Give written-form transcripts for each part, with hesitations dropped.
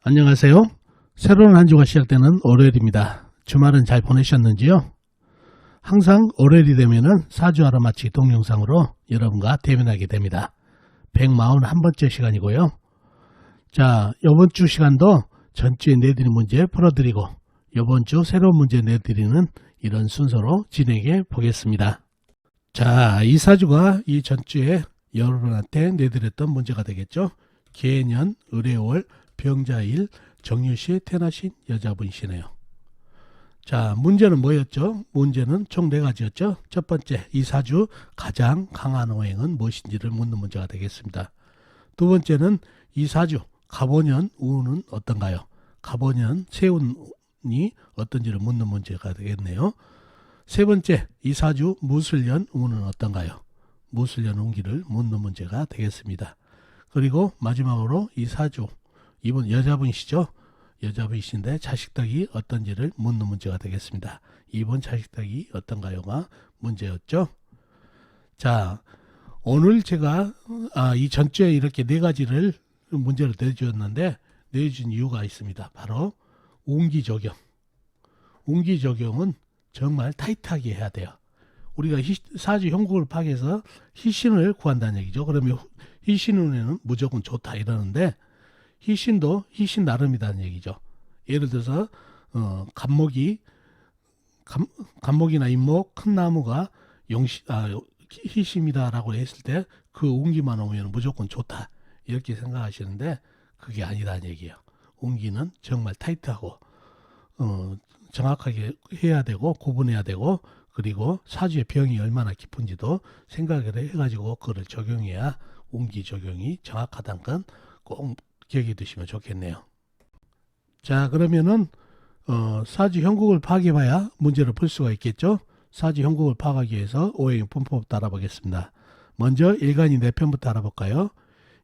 안녕하세요. 새로운 한 주가 시작되는 월요일입니다. 주말은 잘 보내셨는지요? 항상 월요일이 되면은 사주 알아맞히기 동영상으로 여러분과 대면하게 됩니다. 141번째 시간이고요. 자, 이번 주 시간도 전주에 내드린 문제 풀어드리고 이번 주 새로운 문제 내드리는 이런 순서로 진행해 보겠습니다. 자, 이 사주가 이 전주에 여러분한테 내드렸던 문제가 되겠죠. 계년, 을해월, 병자일, 정유시에 태어나신 여자분이시네요. 자, 문제는 뭐였죠? 문제는 총 4가지였죠. 첫 번째, 이 사주 가장 강한 오행은 무엇인지를 묻는 문제가 되겠습니다. 두 번째는 이 사주 갑오년 운은 어떤가요? 갑오년 세운이 어떤지를 묻는 문제가 되겠네요. 세 번째, 이 사주 무술년 운은 어떤가요? 무술년 운기를 묻는 문제가 되겠습니다. 그리고 마지막으로 이 사주, 이분 여자분이시죠? 여자분이신데 자식덕이 어떤지를 묻는 문제가 되겠습니다. 이번 자식덕이 어떤가요가 문제였죠. 자, 오늘 제가 이 전주에 이렇게 4가지를 문제를 내주었는데 내준 이유가 있습니다. 바로 운기 적용. 운기 적용은 정말 타이트하게 해야 돼요. 우리가 사주 형국을 파악해서 희신을 구한다는 얘기죠. 그러면 희신운에는 무조건 좋다 이러는데 희신도 희신 나름이라는 얘기죠. 예를 들어서 간목이나 인목, 큰 나무가 희심이다라고 했을 때 그 운기만 오면 무조건 좋다 이렇게 생각하시는데 그게 아니라는 얘기예요. 운기는 정말 타이트하고 정확하게 해야 되고 구분해야 되고 그리고 사주의 병이 얼마나 깊은지도 생각을 해가지고 그걸 적용해야 운기 적용이 정확하다는 건 꼭 기억해 두시면 좋겠네요. 자, 그러면은 사주 형국을 파악해봐야 문제를 풀 수가 있겠죠. 사주 형국을 파악하기 위해서 오행 분법부터 알아보겠습니다. 먼저 일간이 내편부터 알아볼까요?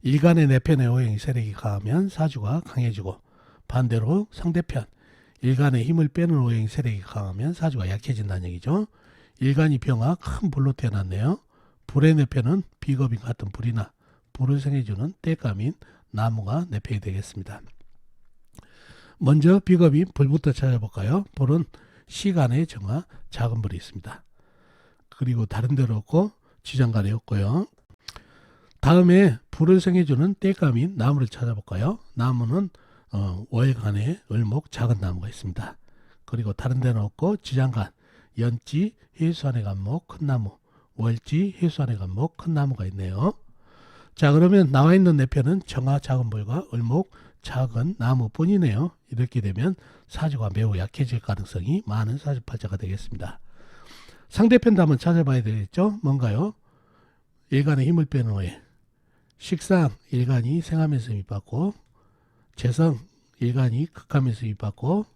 일간의 내편의 오행이 세력이 강하면 사주가 강해지고 반대로 상대편 일간의 힘을 빼는 오행이 세력이 강하면 사주가 약해진다는 얘기죠. 일간이 병화 큰 불로 태어났네요. 불의 내편은 비겁인 같은 불이나 불을 생해주는 땔감인 나무가 내편이 되겠습니다. 먼저 비겁인 불부터 찾아볼까요? 불은 시간의 정화 작은 불이 있습니다. 그리고 다른 데로 없고 지장간에 없고요. 다음에 불을 생해주는 땔감인 나무를 찾아볼까요? 나무는 월간에 을목 작은 나무가 있습니다. 그리고 다른 데는 없고 지장간, 연지, 해수안의 간목 큰 나무, 월지, 해수안의 간목 큰 나무가 있네요. 자, 그러면 나와 있는 내편은 정화 작은 불과 을목 작은 나무뿐이네요. 이렇게 되면 사주가 매우 약해질 가능성이 많은 사주팔자가 되겠습니다. 상대편도 한번 찾아봐야 되겠죠. 뭔가요? 일간의 힘을 빼는 오행. 식상 일간이 생하면서 힘받고, 재성 일간이 극하면서 힘받고,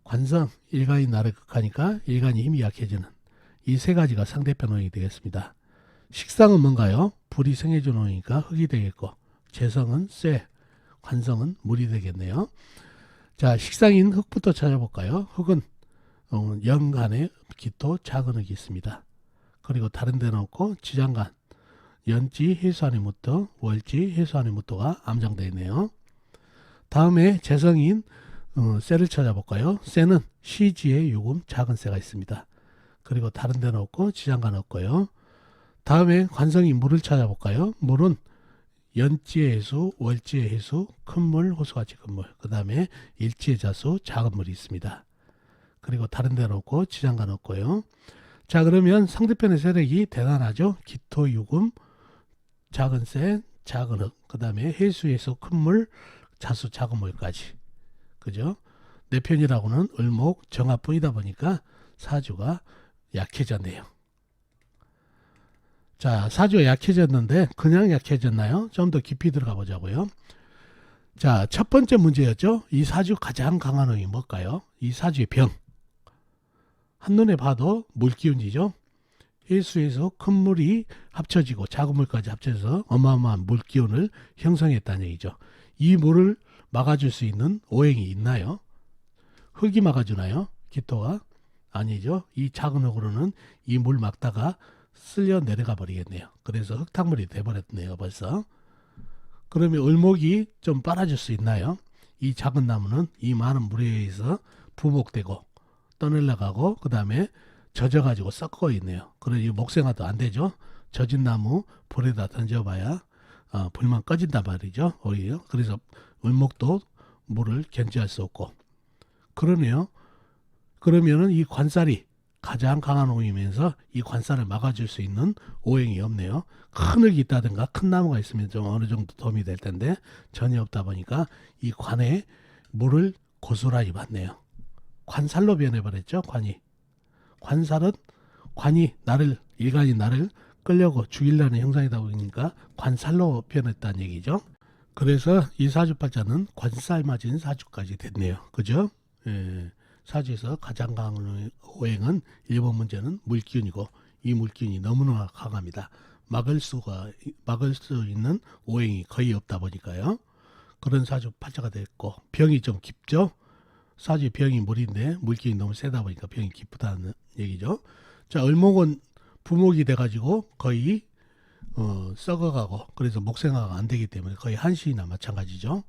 관성 일간이 나를 극하니까 일간이 힘이 약해지는 이 3가지가 상대편 오행이 되겠습니다. 식상은 뭔가요? 불이 생해주는 오행이니까 흙이 되겠고, 재성은 쇠, 관성은 물이 되겠네요. 자, 식상인 흙부터 찾아볼까요? 흙은 연간에 기토 작은 흙이 있습니다. 그리고 다른 데는 없고 지장간, 연지 해수안의 무토, 월지 해수안의 무토가 암장되어 있네요. 다음에 재성인 쇠를 찾아볼까요? 쇠는 시지에 요금 작은 쇠가 있습니다. 그리고 다른 데는 없고 지장간 없고요. 다음에 관성인 물을 찾아볼까요? 물은 연지의 해수, 월지의 해수, 큰 물, 호수같이 큰 물, 그 다음에 일지의 자수, 작은 물이 있습니다. 그리고 다른 데는 없고 지장간 없고요. 자, 그러면 상대편의 세력이 대단하죠. 기토, 유금, 작은 쇠, 작은 흙, 그 다음에 해수, 해수, 큰 물, 자수, 작은 물까지. 그죠? 내 편이라고는 을목, 정화뿐이다 보니까 사주가 약해졌네요. 자, 사주가 약해졌는데 그냥 약해졌나요? 좀 더 깊이 들어가 보자고요. 자, 첫 번째 문제였죠. 이 사주 가장 강한 오행이 뭘까요? 이 사주의 병. 한눈에 봐도 물기운이죠. 해수에서 큰 물이 합쳐지고 작은 물까지 합쳐서 어마어마한 물기운을 형성했다는 얘기죠. 이 물을 막아줄 수 있는 오행이 있나요? 흙이 막아주나요? 기토가? 아니죠. 이 작은 흙으로는 이 물 막다가 쓸려 내려가 버리겠네요. 그래서 흙탕물이 돼버렸네요. 벌써. 그러면 을목이 좀 빨아줄 수 있나요? 이 작은 나무는 이 많은 물에 의해서 부목되고 떠내려가고 그 다음에 젖어가지고 썩고 있네요. 그러니 목생화도 안 되죠. 젖은 나무 불에다 던져봐야 불만 꺼진단 말이죠. 오히려 그래서 을목도 물을 견제할 수 없고 그러네요. 그러면은 이 관살이 가장 강한 오이면서 이 관살을 막아줄 수 있는 오행이 없네요. 큰 흙이 있다든가 큰 나무가 있으면 좀 어느 정도 도움이 될 텐데 전혀 없다 보니까 이 관에 물을 고스란히 받네요. 관살로 변해버렸죠. 관살은 관이 일간이 나를 끌려고 죽이려는 형상이다 보니까 관살로 변했다는 얘기죠. 그래서 이 사주팔자는 관살 맞은 사주까지 됐네요. 그죠? 예. 사주에서 가장 강한 오행은 1번 문제는 물기운이고 이 물기운이 너무나 강합니다. 막을 수 있는 오행이 거의 없다 보니까요. 그런 사주 팔자가 됐고 병이 좀 깊죠. 사주 병이 물인데 물기운이 너무 세다 보니까 병이 깊다는 얘기죠. 자, 을목은 부목이 돼가지고 거의 썩어가고 그래서 목생화가 안 되기 때문에 거의 한시나 마찬가지죠.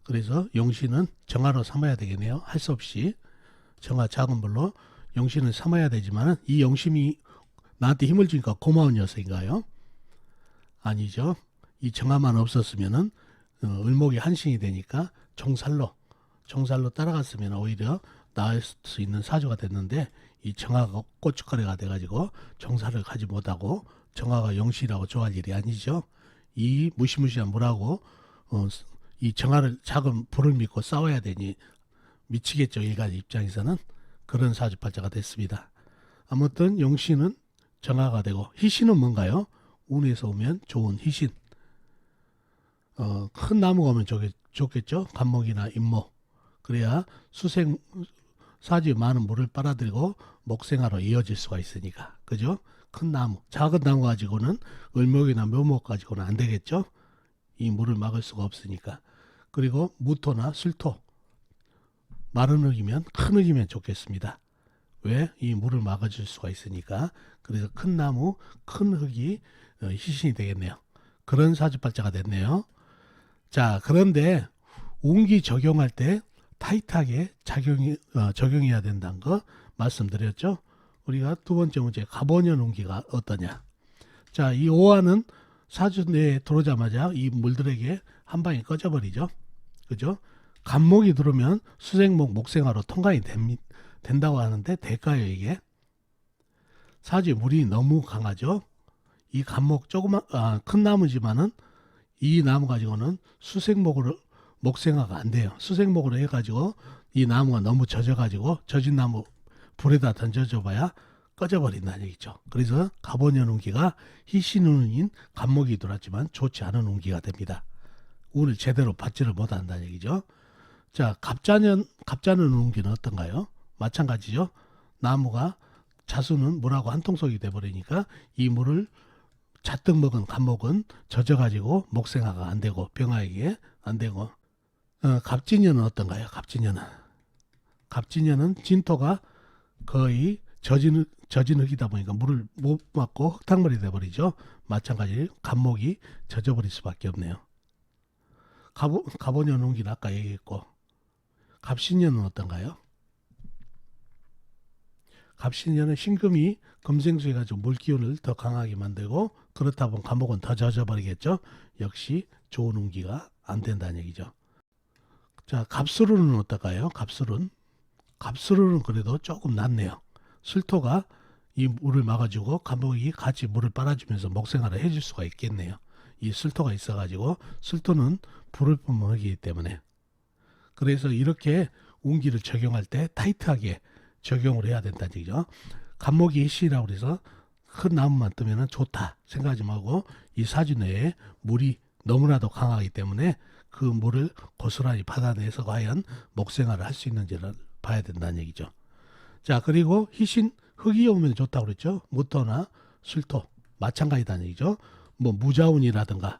그래서 용신은 정화로 삼아야 되겠네요. 할 수 없이 정화 작은 불로 용신을 삼아야 되지만 이 용심이 나한테 힘을 주니까 고마운 녀석인가요? 아니죠. 이 정화만 없었으면은 을목이 한신이 되니까 종살로 따라갔으면 오히려 나을 수 있는 사주가 됐는데 이 정화가 고춧가루가 돼가지고 정사를 가지 못하고 정화가 용신이라고 좋아할 일이 아니죠. 이 무시무시한 물하고 이 정화를 작은 불을 믿고 싸워야 되니 미치겠죠. 일간 입장에서는 그런 사주팔자가 됐습니다. 아무튼 용신은 정화가 되고 희신은 뭔가요? 운에서 오면 좋은 희신. 큰 나무가 오면 좋겠죠. 간목이나 임목. 그래야 사주에 많은 물을 빨아들이고 목생화로 이어질 수가 있으니까. 그죠? 큰 나무. 작은 나무 가지고는 을목이나 묘목 가지고는 안 되겠죠. 이 물을 막을 수가 없으니까. 그리고 무토나 술토. 마른 흙이면 큰 흙이면 좋겠습니다. 왜? 이 물을 막아줄 수가 있으니까. 그래서 큰 나무, 큰 흙이 희신이 되겠네요. 그런 사주팔자가 됐네요. 자, 그런데 운기 적용할 때 타이트하게 적용해야 된다는 거 말씀드렸죠. 우리가 두 번째 문제 갑오년 운기가 어떠냐. 자, 이 오화는 사주 내에 들어오자마자 이 물들에게 한 방에 꺼져버리죠. 그죠? 간목이 들어오면 수생목, 목생화로 통관이 된다고 하는데 될까요 이게? 사주에 물이 너무 강하죠. 이 간목 큰 나무지만은 이 나무 가지고는 수생목으로 목생화가 안 돼요. 수생목으로 해가지고 이 나무가 너무 젖어가지고 젖은 나무 불에다 던져줘봐야 꺼져버린다는 얘기죠. 그래서 갑오년 운기가 희신운인 간목이 들어왔지만 좋지 않은 운기가 됩니다. 운을 제대로 받지를 못한다는 얘기죠. 자, 갑자년 운기는 어떤가요? 마찬가지죠. 나무가 자수는 물하고 한 통속이 돼버리니까 이 물을 잔뜩 먹은 간목은 젖어가지고 목생화가 안 되고 병화에게 안 되고 갑진년은 어떤가요? 갑진년은 진토가 거의 젖은 흙이다 보니까 물을 못 맞고 흙탕물이 돼버리죠. 마찬가지로 간목이 젖어버릴 수밖에 없네요. 갑오년 운기는 아까 얘기했고 갑신년은 어떤가요? 갑신년은 신금이 금생수해 가지고 물기운을 더 강하게 만들고 그렇다 보면 간목은 더 젖어버리겠죠. 역시 좋은 운기가 안 된다는 얘기죠. 자, 갑수르는 어떨까요? 갑수르는 그래도 조금 낫네요. 술토가 이 물을 막아주고 간목이 같이 물을 빨아주면서 목생활을 해줄 수가 있겠네요. 이 술토가 있어가지고 술토는 불을 뿜는 흙이기 때문에 그래서 이렇게 운기를 적용할 때 타이트하게 적용을 해야 된다는 얘기죠. 간목이 희신이라고 해서 큰 나무만 뜨면 좋다 생각하지 말고 이 사주 내에 물이 너무나도 강하기 때문에 그 물을 고스란히 받아내서 과연 목생활을 할 수 있는지를 봐야 된다는 얘기죠. 자, 그리고 희신 흙이 오면 좋다고 그랬죠. 무토나 술토 마찬가지다는 얘기죠. 뭐 무자운이라든가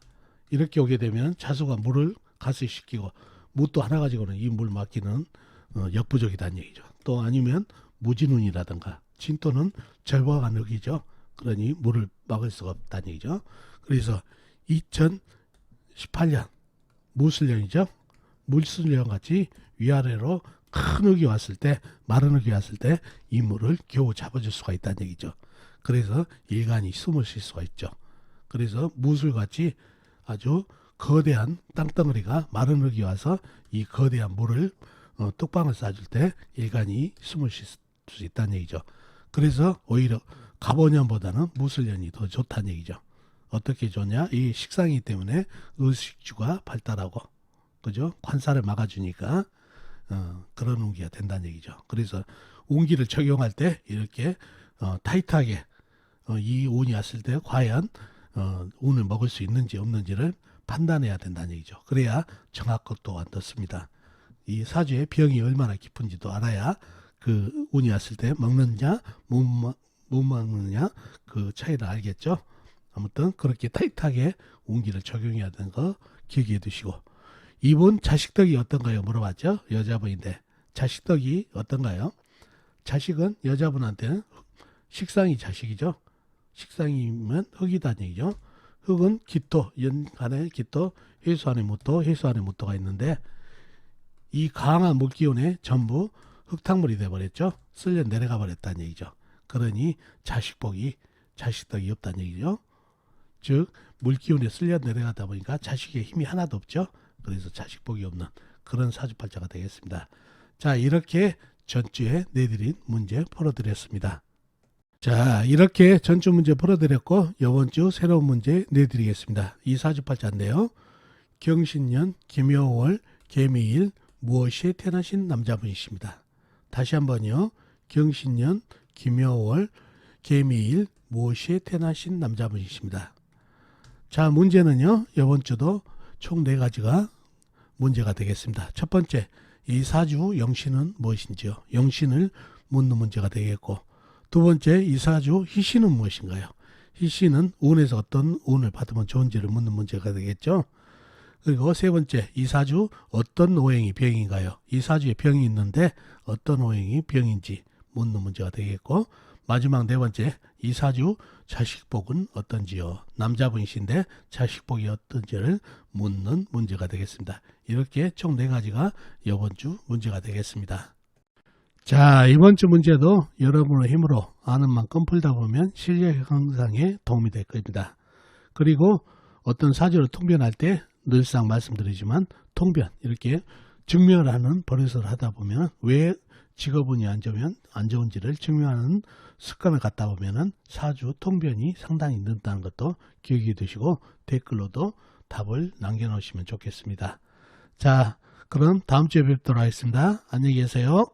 이렇게 오게 되면 자수가 물을 가스시키고 무토 하나 가지고는 이 물 막기는 역부족이다는 얘기죠. 또 아니면 무진운이라든가 진토는 절박한 흙이죠. 그러니 물을 막을 수가 없다는 얘기죠. 그래서 2018년 무술년이죠. 물순령 같이 위아래로 큰 흙이 왔을 때, 마른 흙이 왔을 때 이 물을 겨우 잡아줄 수가 있다는 얘기죠. 그래서 일간이 숨을 쉴 수가 있죠. 그래서 무술같이 아주 거대한 땅덩어리가 마른 흙이 와서 이 거대한 물을 뚝방을 쏴줄 때 일간이 숨을 쉴 수 있다는 얘기죠. 그래서 오히려 갑오년보다는 무술년이 더 좋다는 얘기죠. 어떻게 좋냐? 이 식상이기 때문에 의식주가 발달하고, 그죠? 관사를 막아주니까 그런 운기가 된다는 얘기죠. 그래서 운기를 적용할 때 이렇게 타이트하게 이 운이 왔을 때 과연 운을 먹을 수 있는지 없는지를 판단해야 된다는 얘기죠. 그래야 정확도가 안 떴습니다. 이 사주의 병이 얼마나 깊은지도 알아야 그 운이 왔을 때 먹느냐 못 먹느냐 그 차이를 알겠죠. 아무튼 그렇게 타이트하게 운기를 적용해야 되는 거 기억해 두시고, 이분 자식덕이 어떤가요? 물어봤죠. 여자분인데 자식덕이 어떤가요? 자식은 여자분한테는 식상이 자식이죠. 식상이면 흙이다는 얘기죠. 흙은 기토, 연간에 기토, 해수 안에 무토, 해수 안에 무토가 있는데 이 강한 물기운에 전부 흙탕물이 돼버렸죠. 쓸려 내려가 버렸다는 얘기죠. 그러니 자식복이, 자식덕이 없다는 얘기죠. 즉 물기운에 쓸려 내려가다 보니까 자식의 힘이 하나도 없죠. 그래서 자식복이 없는 그런 사주팔자가 되겠습니다. 자, 이렇게 전주에 내드린 문제 풀어드렸습니다. 자, 이렇게 전주 문제 풀어드렸고 이번 주 새로운 문제 내드리겠습니다. 이 사주팔자인데요. 경신년 김여월 개미일 무엇이에 태어나신 남자분이십니다. 다시 한번요. 경신년 김여월 개미일 무엇이에 태어나신 남자분이십니다. 자, 문제는요. 이번 주도 총 4가지가 문제가 되겠습니다. 첫 번째, 이 사주 영신은 무엇인지요? 영신을 묻는 문제가 되겠고, 두 번째, 이 사주 희신은 무엇인가요? 희신은 운에서 어떤 운을 받으면 좋은지를 묻는 문제가 되겠죠. 그리고 세 번째, 이 사주 어떤 오행이 병인가요? 이 사주에 병이 있는데 어떤 오행이 병인지 묻는 문제가 되겠고, 마지막 네 번째, 이 사주 자식복은 어떤지요? 남자분이신데 자식복이 어떤지를 묻는 문제가 되겠습니다. 이렇게 총 4가지가 이번 주 문제가 되겠습니다. 자, 이번 주 문제도 여러분의 힘으로 아는 만큼 풀다 보면 실력 향상에 도움이 될 겁니다. 그리고 어떤 사주를 통변할 때 늘상 말씀드리지만 통변, 이렇게 증명하는 버릇을 하다 보면 왜 직업운이 안 좋은지를 증명하는 습관을 갖다 보면은 사주 통변이 상당히 는다는 것도 기억해 두시고 댓글로도 답을 남겨놓으시면 좋겠습니다. 자, 그럼 다음 주에 뵙도록 하겠습니다. 안녕히 계세요.